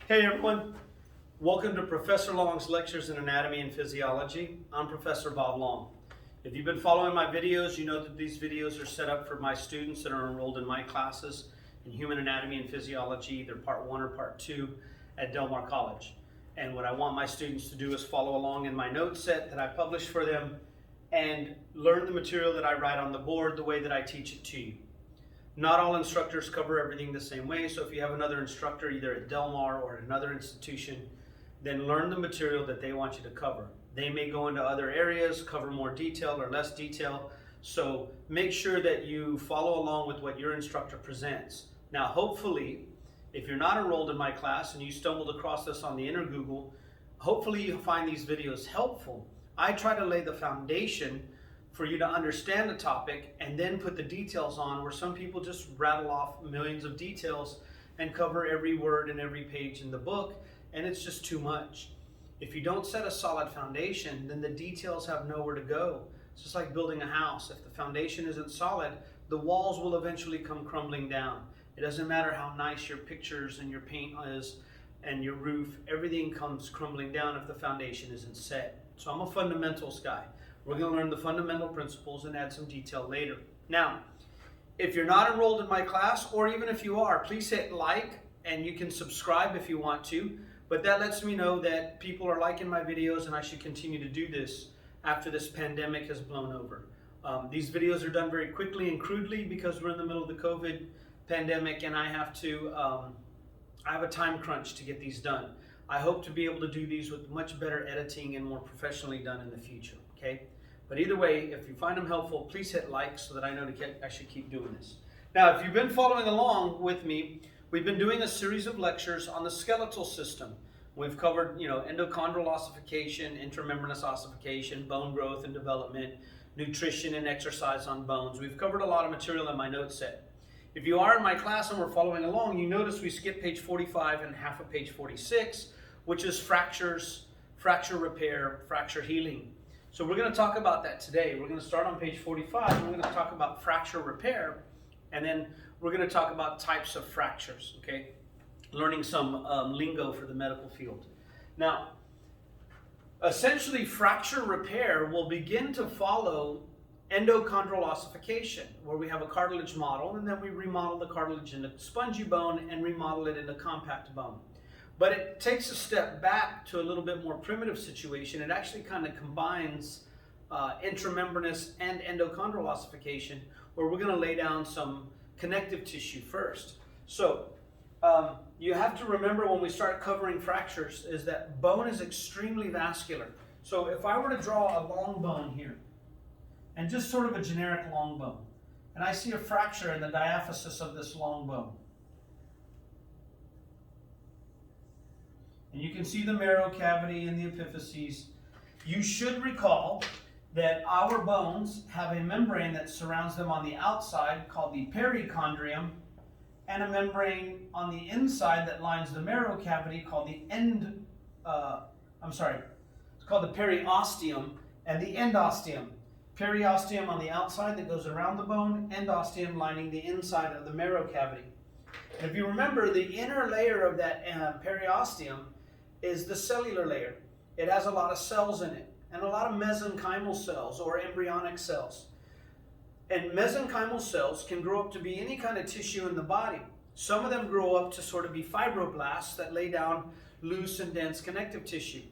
Hey everyone, welcome to Professor Long's Lectures in Anatomy and Physiology. I'm Professor Bob Long. If you've been following my videos, you know that these videos are set up for my students that are enrolled in my classes in Human Anatomy and Physiology, either Part 1 or Part 2 at Del Mar College. And what I want my students to do is follow along in my note set that I publish for them and learn the material that I write on the board the way that I teach it to you. Not all instructors cover everything the same way, so if you have another instructor either at Del Mar or at another institution, then learn the material that they want you to cover. They may go into other areas, cover more detail or less detail, so make sure that you follow along with what your instructor presents. Now hopefully, if you're not enrolled in my class and you stumbled across this on the Google, hopefully you find these videos helpful. I try to lay the foundation for you to understand the topic and then put the details on, where some people just rattle off millions of details and cover every word and every page in the book, and it's just too much. If you don't set a solid foundation, then the details have nowhere to go. It's just like building a house. If the foundation isn't solid, the walls will eventually come crumbling down. It doesn't matter how nice your pictures and your paint is and your roof, everything comes crumbling down if the foundation isn't set. So I'm a fundamentals guy. We're going to learn the fundamental principles and add some detail later. Now, if you're not enrolled in my class, or even if you are, please hit like, and you can subscribe if you want to. But that lets me know that people are liking my videos and I should continue to do this after this pandemic has blown over. These videos are done very quickly and crudely because we're in the middle of the COVID pandemic and I have a time crunch to get these done. I hope to be able to do these with much better editing and more professionally done in the future. Okay, but either way, if you find them helpful, please hit like so that I know I should keep doing this. Now, if you've been following along with me, we've been doing a series of lectures on the skeletal system. We've covered, endochondral ossification, intramembranous ossification, bone growth and development, nutrition and exercise on bones. We've covered a lot of material in my note set. If you are in my class and we're following along, you notice we skipped page 45 and half of page 46, which is fractures, fracture repair, fracture healing. So we're going to talk about that today. We're going to start on page 45, and we're going to talk about fracture repair, and then we're going to talk about types of fractures, okay? Learning some lingo for the medical field. Now, essentially, fracture repair will begin to follow endochondral ossification, where we have a cartilage model, and then we remodel the cartilage into spongy bone and remodel it into compact bone. But it takes a step back to a little bit more primitive situation. It actually kind of combines intramembranous and endochondral ossification, where we're going to lay down some connective tissue first. So you have to remember when we start covering fractures is that bone is extremely vascular. So if I were to draw a long bone here, and just sort of a generic long bone, and I see a fracture in the diaphysis of this long bone, and you can see the marrow cavity and the epiphyses, you should recall that our bones have a membrane that surrounds them on the outside called the perichondrium, and a membrane on the inside that lines the marrow cavity called the it's called the periosteum and the endosteum. Periosteum on the outside that goes around the bone, endosteum lining the inside of the marrow cavity. And if you remember, the inner layer of that periosteum is the cellular layer. It has a lot of cells in it, and a lot of mesenchymal cells or embryonic cells. And mesenchymal cells can grow up to be any kind of tissue in the body. Some of them grow up to sort of be fibroblasts that lay down loose and dense connective tissue.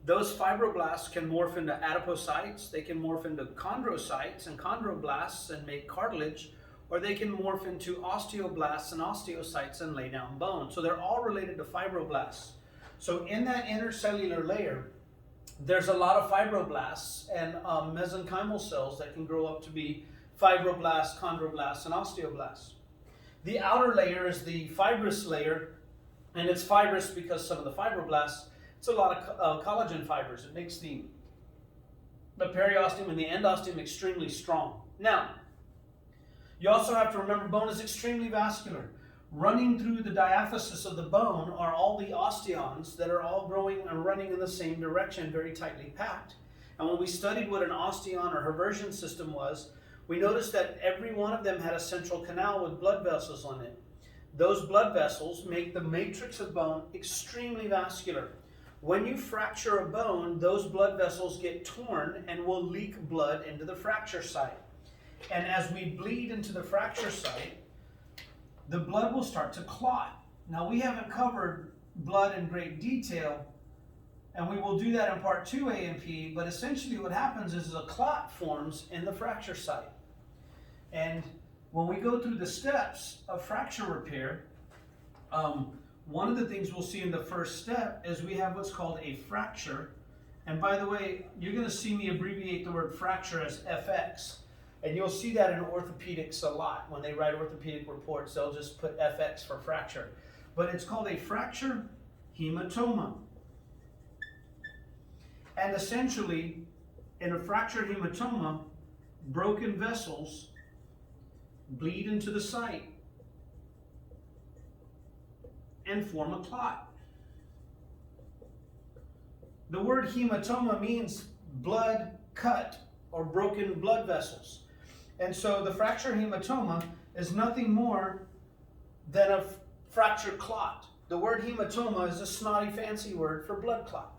Those fibroblasts can morph into adipocytes, they can morph into chondrocytes and chondroblasts and make cartilage, or they can morph into osteoblasts and osteocytes and lay down bone. So they're all related to fibroblasts. So in that intercellular layer, there's a lot of fibroblasts and mesenchymal cells that can grow up to be fibroblasts, chondroblasts, and osteoblasts. The outer layer is the fibrous layer, and it's fibrous because some of the fibroblasts, it's a lot of collagen fibers. It makes the periosteum and the endosteum extremely strong. Now, you also have to remember bone is extremely vascular. Running through the diaphysis of the bone are all the osteons that are all growing and running in the same direction, very tightly packed. And when we studied what an osteon or Haversian system was, we noticed that every one of them had a central canal with blood vessels on it. those blood vessels make the matrix of bone extremely vascular. When you fracture a bone, those blood vessels get torn and will leak blood into the fracture site. And as we bleed into the fracture site, the blood will start to clot. Now, we haven't covered blood in great detail, and we will do that in part 2 A&P, but essentially what happens is a clot forms in the fracture site. And when we go through the steps of fracture repair, one of the things we'll see in the first step is we have what's called a fracture. And by the way, you're going to see me abbreviate the word fracture as FX. And you'll see that in orthopedics a lot. When they write orthopedic reports, they'll just put FX for fracture. But it's called a fracture hematoma. And essentially, in a fractured hematoma, broken vessels bleed into the site and form a clot. The word hematoma means blood cut or broken blood vessels. And so the fracture hematoma is nothing more than a fracture clot. The word hematoma is a snotty fancy word for blood clot.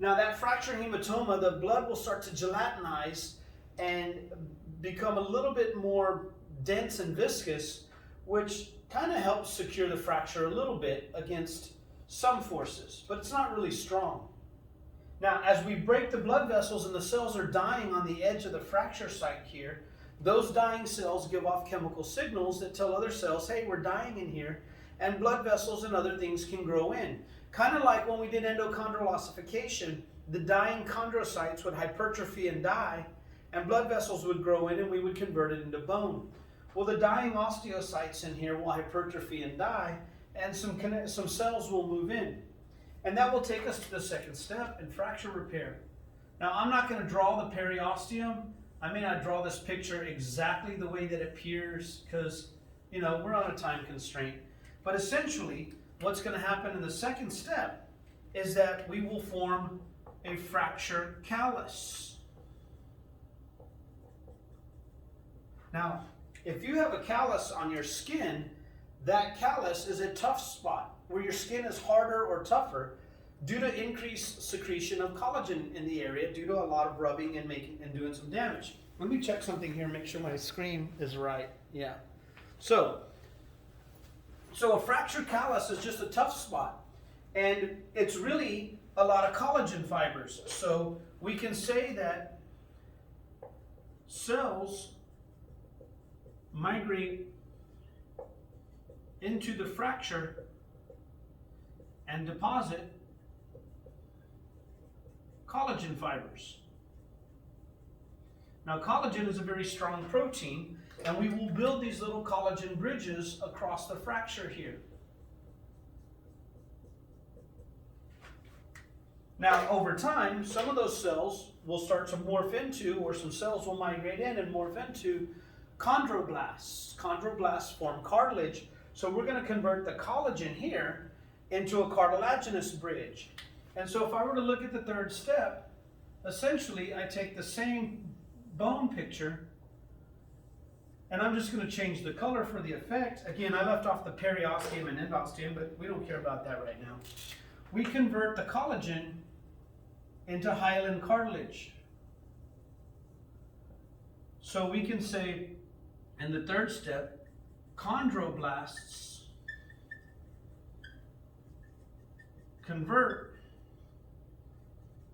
Now that fracture hematoma, the blood will start to gelatinize and become a little bit more dense and viscous, which kind of helps secure the fracture a little bit against some forces, but it's not really strong. Now, as we break the blood vessels and the cells are dying on the edge of the fracture site here, those dying cells give off chemical signals that tell other cells, hey, we're dying in here, and blood vessels and other things can grow in. Kind of like when we did endochondral ossification, the dying chondrocytes would hypertrophy and die, and blood vessels would grow in and we would convert it into bone. Well, the dying osteocytes in here will hypertrophy and die, and some cells will move in. And that will take us to the second step in fracture repair. Now, I'm not going to draw the periosteum. I may not draw this picture exactly the way that it appears because, we're on a time constraint. But essentially, what's going to happen in the second step is that we will form a fracture callus. Now, if you have a callus on your skin, that callus is a tough spot where your skin is harder or tougher due to increased secretion of collagen in the area due to a lot of rubbing and doing some damage. Let me check something here, make sure my screen is right. Yeah. So a fractured callus is just a tough spot, and it's really a lot of collagen fibers. So we can say that cells migrate into the fracture and deposit collagen fibers. Now, collagen is a very strong protein, and we will build these little collagen bridges across the fracture here. Now, over time, some of those cells will start to morph into, or some cells will migrate in and morph into chondroblasts. Chondroblasts form cartilage, so we're going to convert the collagen here into a cartilaginous bridge. And so if I were to look at the third step, essentially I take the same bone picture and I'm just going to change the color for the effect. Again, I left off the periosteum and endosteum, but we don't care about that right now. We convert the collagen into hyaline cartilage. So we can say in the third step, chondroblasts convert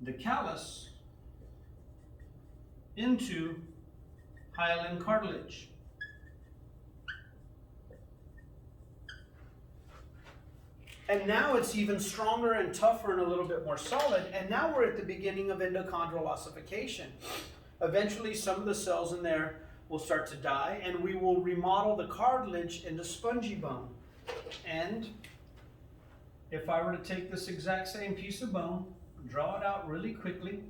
the callus into hyaline cartilage. And now it's even stronger and tougher and a little bit more solid. And now we're at the beginning of endochondral ossification. Eventually, some of the cells in there will start to die, and we will remodel the cartilage into spongy bone. And if I were to take this exact same piece of bone, draw it out really quickly,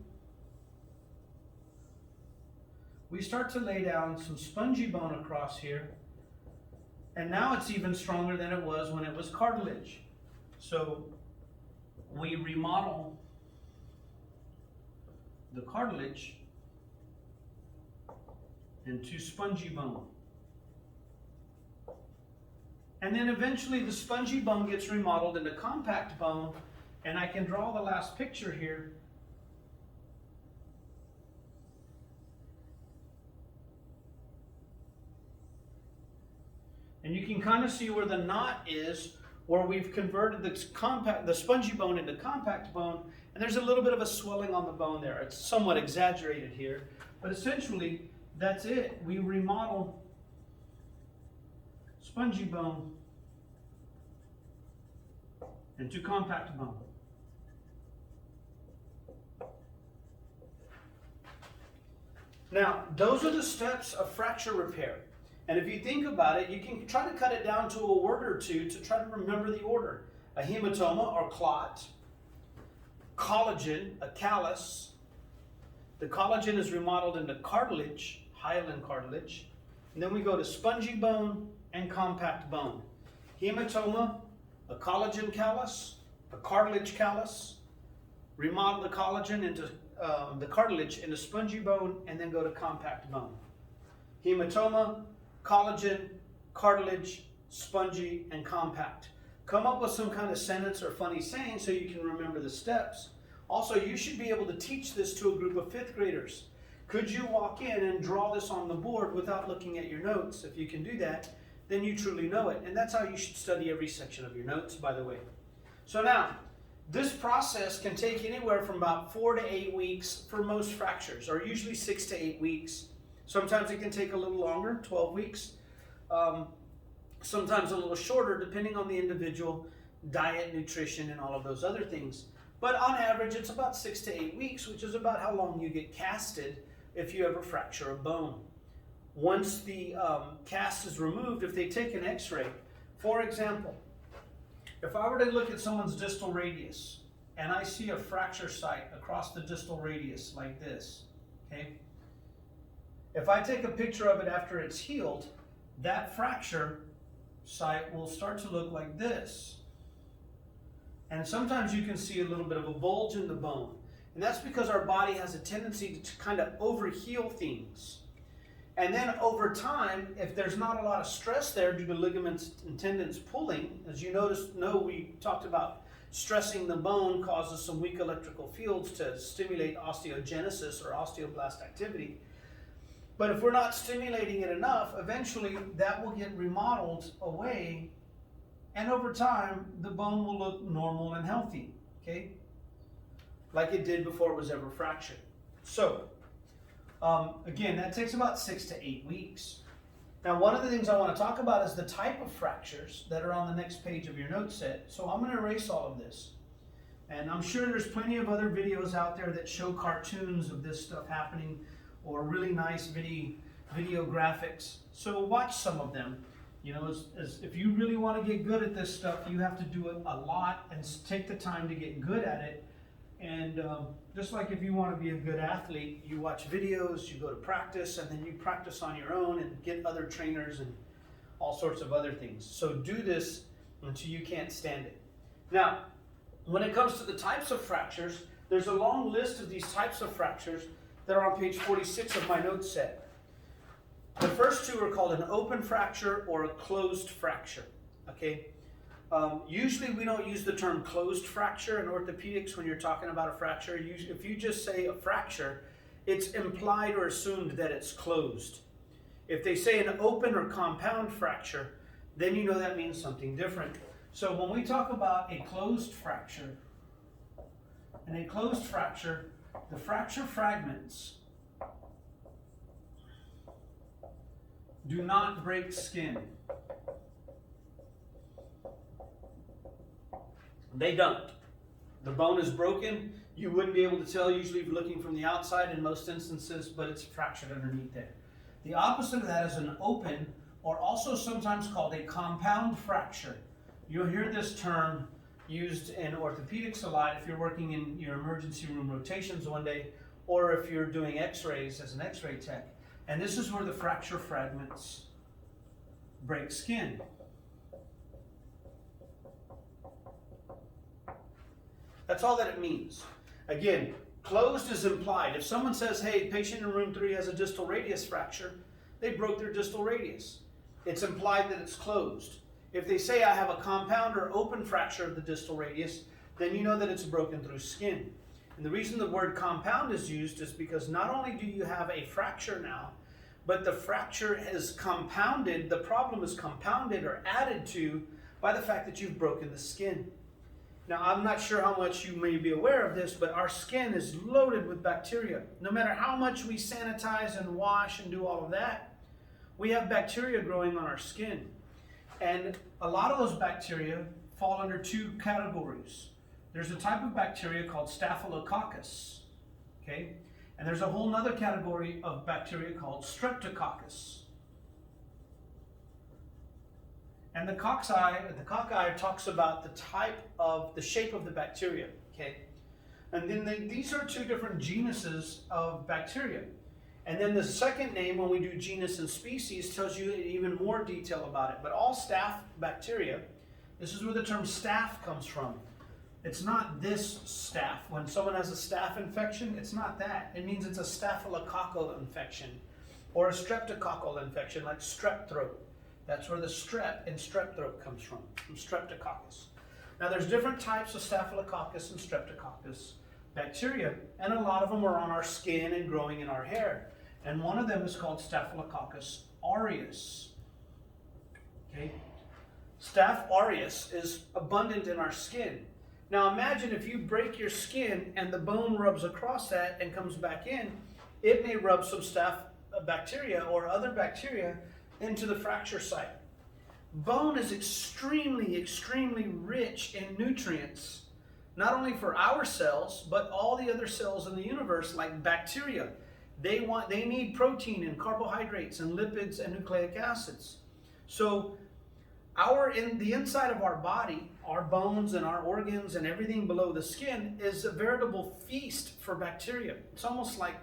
we start to lay down some spongy bone across here, and now it's even stronger than it was when it was cartilage. So we remodel the cartilage into spongy bone. And then eventually the spongy bone gets remodeled into compact bone, and I can draw the last picture here. And you can kind of see where the knot is, where we've converted the spongy bone into compact bone, and there's a little bit of a swelling on the bone there. It's somewhat exaggerated here, but essentially that's it. We remodel spongy bone into compact bone. Now, those are the steps of fracture repair. And if you think about it, you can try to cut it down to a word or two to try to remember the order. A hematoma or clot, collagen, a callus. The collagen is remodeled into cartilage, hyaline cartilage. And then we go to spongy bone and compact bone. Hematoma, a collagen callus, a cartilage callus. Remodel the collagen into the cartilage into spongy bone, and then go to compact bone. Hematoma, collagen, cartilage, spongy, and compact. Come up with some kind of sentence or funny saying so you can remember the steps. Also, you should be able to teach this to a group of 5th graders. Could you walk in and draw this on the board without looking at your notes? If you can do that, then you truly know it. And that's how you should study every section of your notes, by the way. So now, this process can take anywhere from about 4 to 8 weeks for most fractures, or usually 6 to 8 weeks. Sometimes it can take a little longer, 12 weeks. Sometimes a little shorter, depending on the individual, diet, nutrition, and all of those other things. But on average, it's about 6 to 8 weeks, which is about how long you get casted if you ever fracture a bone. Once the cast is removed, if they take an x-ray, for example, if I were to look at someone's distal radius, and I see a fracture site across the distal radius like this, okay? If I take a picture of it after it's healed, that fracture site will start to look like this. And sometimes you can see a little bit of a bulge in the bone. And that's because our body has a tendency to kind of overheal things. And then over time, if there's not a lot of stress there due to ligaments and tendons pulling, as you know, we talked about stressing the bone causes some weak electrical fields to stimulate osteogenesis or osteoblast activity. But if we're not stimulating it enough, eventually that will get remodeled away, and over time the bone will look normal and healthy, okay? Like it did before it was ever fractured. So, again, that takes about 6 to 8 weeks. Now, one of the things I want to talk about is the type of fractures that are on the next page of your note set. So I'm going to erase all of this. And I'm sure there's plenty of other videos out there that show cartoons of this stuff happening, or really nice video graphics. So watch some of them. You know, if you really want to get good at this stuff, you have to do it a lot and take the time to get good at it. And just like if you want to be a good athlete, you watch videos, you go to practice, and then you practice on your own and get other trainers and all sorts of other things. So do this until you can't stand it. Now, when it comes to the types of fractures, there's a long list of these types of fractures that are on page 46 of my note set. The first two are called an open fracture or a closed fracture, okay? Usually we don't use the term closed fracture in orthopedics when you're talking about a fracture. If you just say a fracture, it's implied or assumed that it's closed. If they say an open or compound fracture, then you know that means something different. So when we talk about a closed fracture, in a closed fracture, the fracture fragments do not break skin. They don't. The bone is broken. You wouldn't be able to tell usually looking from the outside in most instances, but it's fractured underneath there. The opposite of that is an open, or also sometimes called a compound fracture. You'll hear this term used in orthopedics a lot if you're working in your emergency room rotations one day, or if you're doing x-rays as an x-ray tech. And this is where the fracture fragments break skin. That's all that it means. Again, closed is implied. If someone says, hey, patient in room 3 has a distal radius fracture, they broke their distal radius. It's implied that it's closed. if they say I have a compound or open fracture of the distal radius, then you know that it's broken through skin. And the reason the word compound is used is because not only do you have a fracture now, but the fracture is compounded, the problem is compounded or added to by the fact that you've broken the skin. Now, I'm not sure how much you may be aware of this, but our skin is loaded with bacteria. No matter how much we sanitize and wash and do all of that, we have bacteria growing on our skin. And a lot of those bacteria fall under two categories. There's a type of bacteria called Staphylococcus, okay? And there's a whole other category of bacteria called Streptococcus. And the cocci talks about the type of, the shape of the bacteria, okay? And then these are two different genuses of bacteria. And then the second name, when we do genus and species, tells you even more detail about it. But all staph bacteria, this is where the term staph comes from. It's not this staph. When someone has a staph infection, it's not that. It means it's a staphylococcal infection or a streptococcal infection like strep throat. That's where the strep in strep throat comes from streptococcus. Now there's different types of staphylococcus and streptococcus bacteria, and a lot of them are on our skin and growing in our hair. And one of them is called Staphylococcus aureus. Okay? Staph aureus is abundant in our skin. Now imagine if you break your skin and the bone rubs across that and comes back in, it may rub some staph bacteria or other bacteria into the fracture site. Bone is extremely, extremely rich in nutrients, not only for our cells, but all the other cells in the universe, like bacteria. They need protein and carbohydrates and lipids and nucleic acids. So in the inside of our body, our bones and our organs and everything below the skin is a veritable feast for bacteria. It's almost like,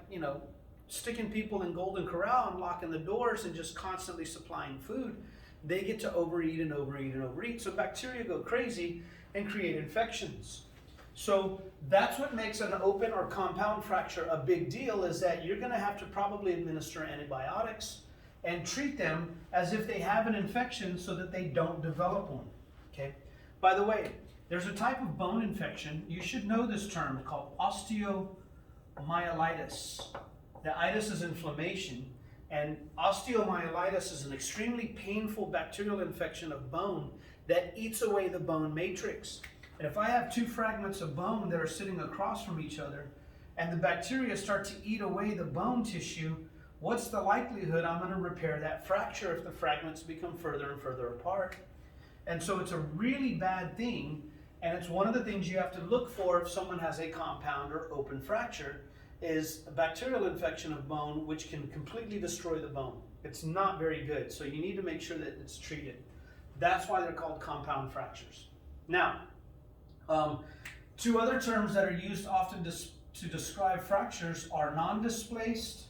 sticking people in Golden Corral and locking the doors and just constantly supplying food. They get to overeat and overeat and overeat. So bacteria go crazy and create infections. So that's what makes an open or compound fracture a big deal, is that you're going to have to probably administer antibiotics and treat them as if they have an infection so that they don't develop one. Okay. By the way, there's a type of bone infection, you should know this term, called osteomyelitis. The itis is inflammation, and osteomyelitis is an extremely painful bacterial infection of bone that eats away the bone matrix. And if I have two fragments of bone that are sitting across from each other, and the bacteria start to eat away the bone tissue, what's the likelihood I'm going to repair that fracture if the fragments become further and further apart? And so it's a really bad thing, and it's one of the things you have to look for if someone has a compound or open fracture, is a bacterial infection of bone, which can completely destroy the bone. It's not very good, so you need to make sure that it's treated. That's why they're called compound fractures. Now, two other terms that are used often to describe fractures are non-displaced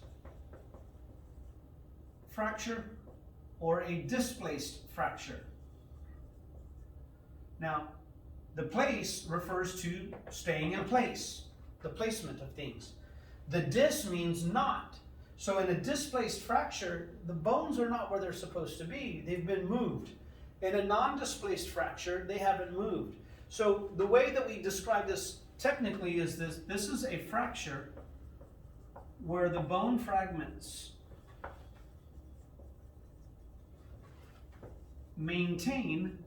fracture or a displaced fracture. Now, the place refers to staying in place, the placement of things. The dis means not. So in a displaced fracture, the bones are not where they're supposed to be. They've been moved. In a non-displaced fracture, they haven't moved. So the way that we describe this technically is this. This is a fracture where the bone fragments maintain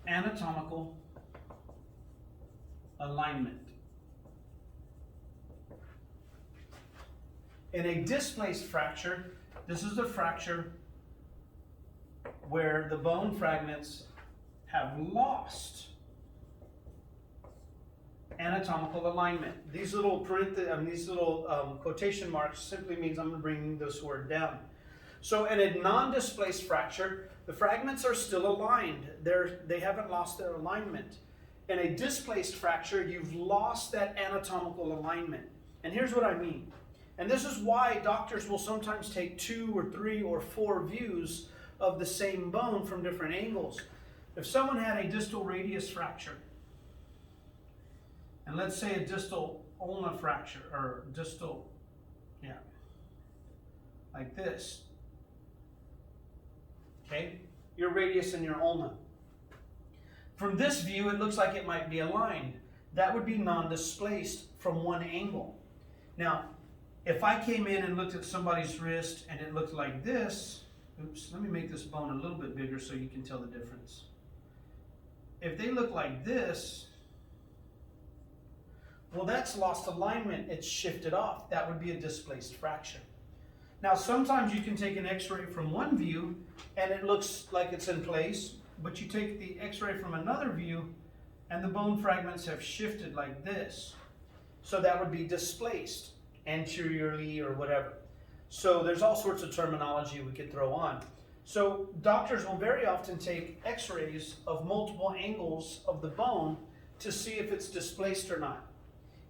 anatomical alignment. In a displaced fracture, this is a fracture where the bone fragments have lost anatomical alignment. These little quotation marks simply means I'm going to bring this word down. So in a non-displaced fracture, the fragments are still aligned. They haven't lost their alignment. In a displaced fracture, you've lost that anatomical alignment. And here's what I mean. And this is why doctors will sometimes take 2 or 3 or 4 views of the same bone from different angles. If someone had a distal radius fracture, and let's say a distal ulna fracture, or distal, like this, okay? your radius and your ulna. From this view, it looks like it might be aligned. That would be non-displaced from one angle. Now, if I came in and looked at somebody's wrist and it looked like this, oops, let me make this bone a little bit bigger so you can tell the difference. If they look like this, well, that's lost alignment. It's shifted off. That would be a displaced fracture. Now, sometimes you can take an x-ray from one view and it looks like it's in place, but you take the x-ray from another view and the bone fragments have shifted like this. So that would be displaced anteriorly or whatever. So there's all sorts of terminology we could throw on. So doctors will very often take x-rays of multiple angles of the bone to see if it's displaced or not.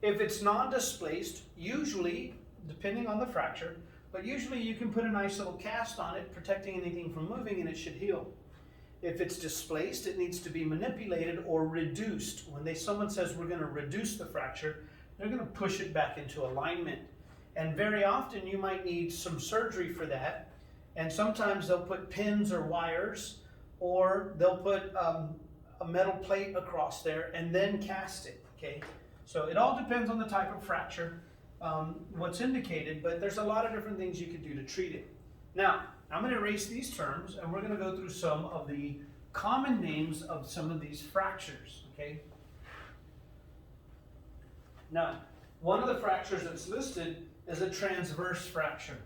If it's non-displaced, usually, depending on the fracture, but usually you can put a nice little cast on it, protecting anything from moving, and it should heal. If it's displaced, it needs to be manipulated or reduced. When someone says we're going to reduce the fracture, they're going to push it back into alignment. And very often you might need some surgery for that. And sometimes they'll put pins or wires, or they'll put a metal plate across there and then cast it, okay? So it all depends on the type of fracture, what's indicated, but there's a lot of different things you could do to treat it. Now, I'm going to erase these terms, and we're going to go through some of the common names of some of these fractures, okay? Now, one of the fractures that's listed is a transverse fracture.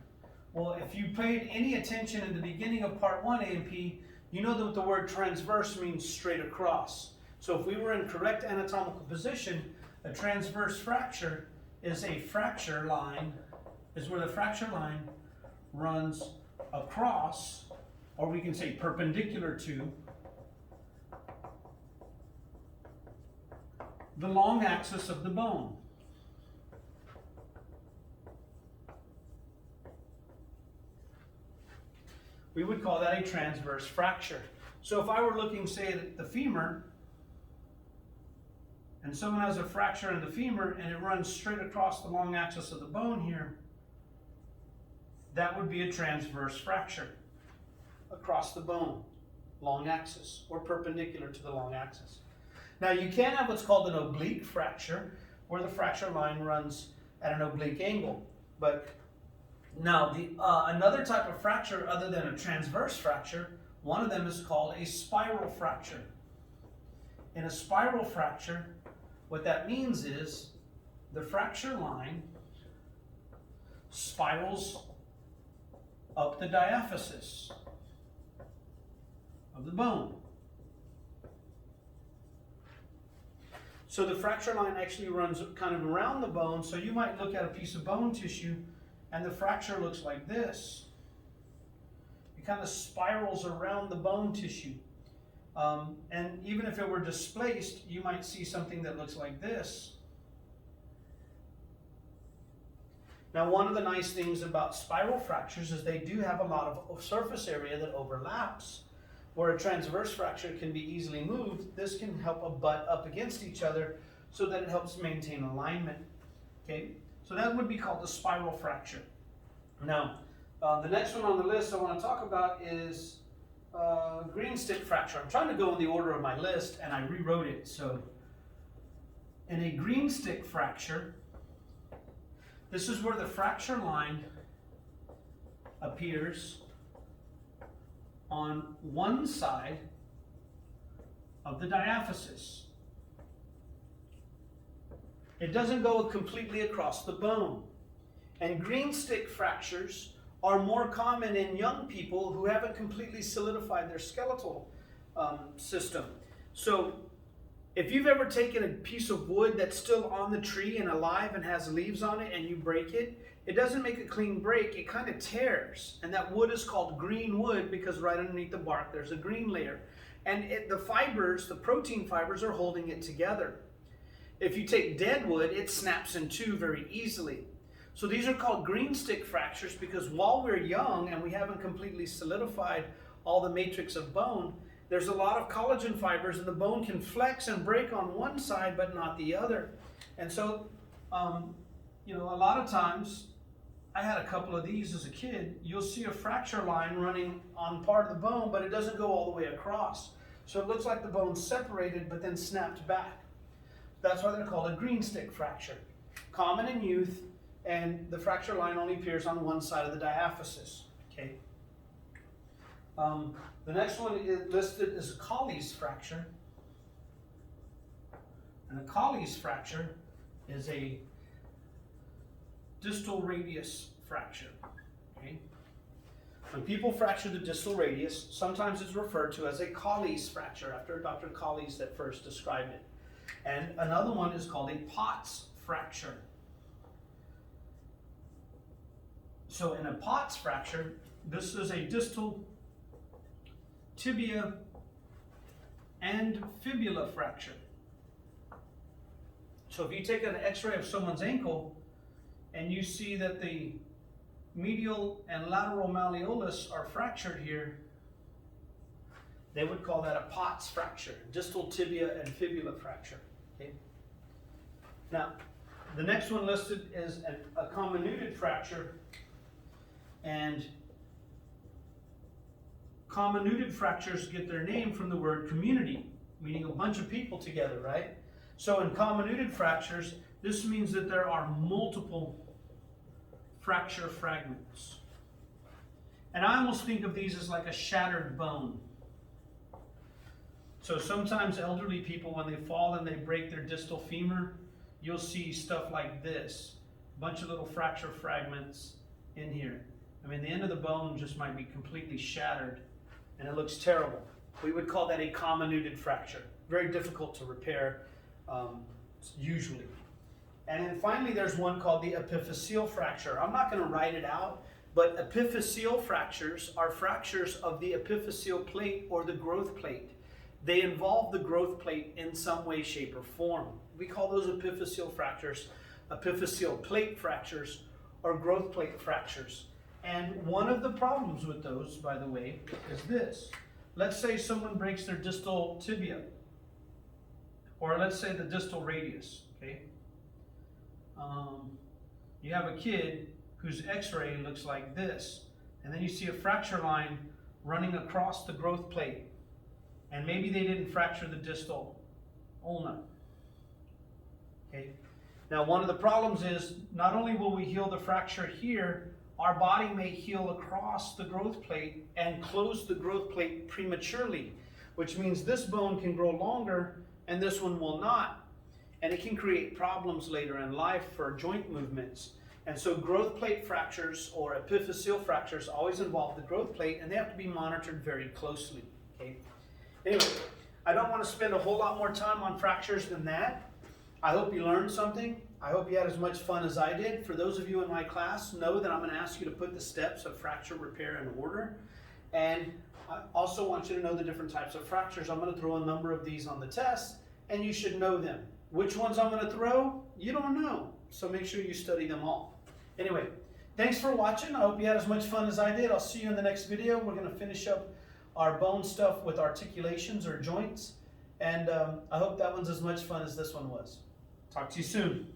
Well, if you paid any attention in the beginning of part 1 A&P, you know that the word transverse means straight across. So if we were in correct anatomical position, a transverse fracture is a fracture line, is where the fracture line runs across, or we can say perpendicular to, the long axis of the bone. We would call that a transverse fracture. So if I were looking, say, at the femur, and someone has a fracture in the femur and it runs straight across the long axis of the bone here, that would be a transverse fracture across the bone, long axis, or perpendicular to the long axis. Now you can have what's called an oblique fracture, where the fracture line runs at an oblique angle. But now another type of fracture other than a transverse fracture, one of them is called a spiral fracture. In a spiral fracture, what that means is the fracture line spirals up the diaphysis of the bone. So the fracture line actually runs kind of around the bone, so you might look at a piece of bone tissue and the fracture looks like this. It kind of spirals around the bone tissue. And even if it were displaced, you might see something that looks like this. Now, one of the nice things about spiral fractures is they do have a lot of surface area that overlaps. Where a transverse fracture can be easily moved, this can help butt up against each other so that it helps maintain alignment. Okay, so that would be called a spiral fracture. Now, the next one on the list I want to talk about is green stick fracture. I'm trying to go in the order of my list, and I rewrote it. So, in a green stick fracture, this is where the fracture line appears on one side of the diaphysis. It doesn't go completely across the bone. And green stick fractures are more common in young people who haven't completely solidified their skeletal system. So if you've ever taken a piece of wood that's still on the tree and alive and has leaves on it and you break it, it doesn't make a clean break, it kind of tears. And that wood is called green wood because right underneath the bark there's a green layer. And the fibers, the protein fibers, are holding it together. If you take dead wood, it snaps in two very easily. So these are called green stick fractures because while we're young and we haven't completely solidified all the matrix of bone, there's a lot of collagen fibers and the bone can flex and break on one side but not the other. And so, a lot of times I had a couple of these as a kid. You'll see a fracture line running on part of the bone, but it doesn't go all the way across. So it looks like the bone's separated, but then snapped back. That's why they're called a green stick fracture. Common in youth, and the fracture line only appears on one side of the diaphysis. Okay. The next one is listed as a Colles fracture. And a Colles fracture is a distal radius fracture. Okay. When people fracture the distal radius, sometimes it's referred to as a Colles fracture, after Dr. Colles that first described it. And another one is called a Potts fracture. So in a Potts fracture, this is a distal tibia and fibula fracture. So if you take an x-ray of someone's ankle and you see that the medial and lateral malleolus are fractured here, they would call that a Potts fracture, distal tibia and fibula fracture. Okay. Now, the next one listed is a comminuted fracture, and comminuted fractures get their name from the word community, meaning a bunch of people together, right? So in comminuted fractures, this means that there are multiple fracture fragments. And I almost think of these as like a shattered bone. So sometimes elderly people, when they fall and they break their distal femur, you'll see stuff like this, a bunch of little fracture fragments in here. I mean, the end of the bone just might be completely shattered, and it looks terrible. We would call that a comminuted fracture. Very difficult to repair, usually. And then finally, there's one called the epiphyseal fracture. I'm not going to write it out, but epiphyseal fractures are fractures of the epiphyseal plate or the growth plate. They involve the growth plate in some way, shape, or form. We call those epiphyseal fractures epiphyseal plate fractures or growth plate fractures. And one of the problems with those, by the way, is this. Let's say someone breaks their distal tibia, or let's say the distal radius, okay? You have a kid whose x-ray looks like this, and then you see a fracture line running across the growth plate, and maybe they didn't fracture the distal ulna. Okay. Now, one of the problems is not only will we heal the fracture here, our body may heal across the growth plate and close the growth plate prematurely, which means this bone can grow longer and this one will not. And it can create problems later in life for joint movements. And so growth plate fractures or epiphyseal fractures always involve the growth plate, and they have to be monitored very closely. Okay. Anyway, I don't want to spend a whole lot more time on fractures than that. I hope you learned something. I hope you had as much fun as I did. For those of you in my class, know that I'm going to ask you to put the steps of fracture repair in order. And I also want you to know the different types of fractures. I'm going to throw a number of these on the test, and you should know them. Which ones I'm going to throw, you don't know. So make sure you study them all. Anyway, thanks for watching. I hope you had as much fun as I did. I'll see you in the next video. We're going to finish up our bone stuff with articulations or joints. And I hope that one's as much fun as this one was. Talk to you soon.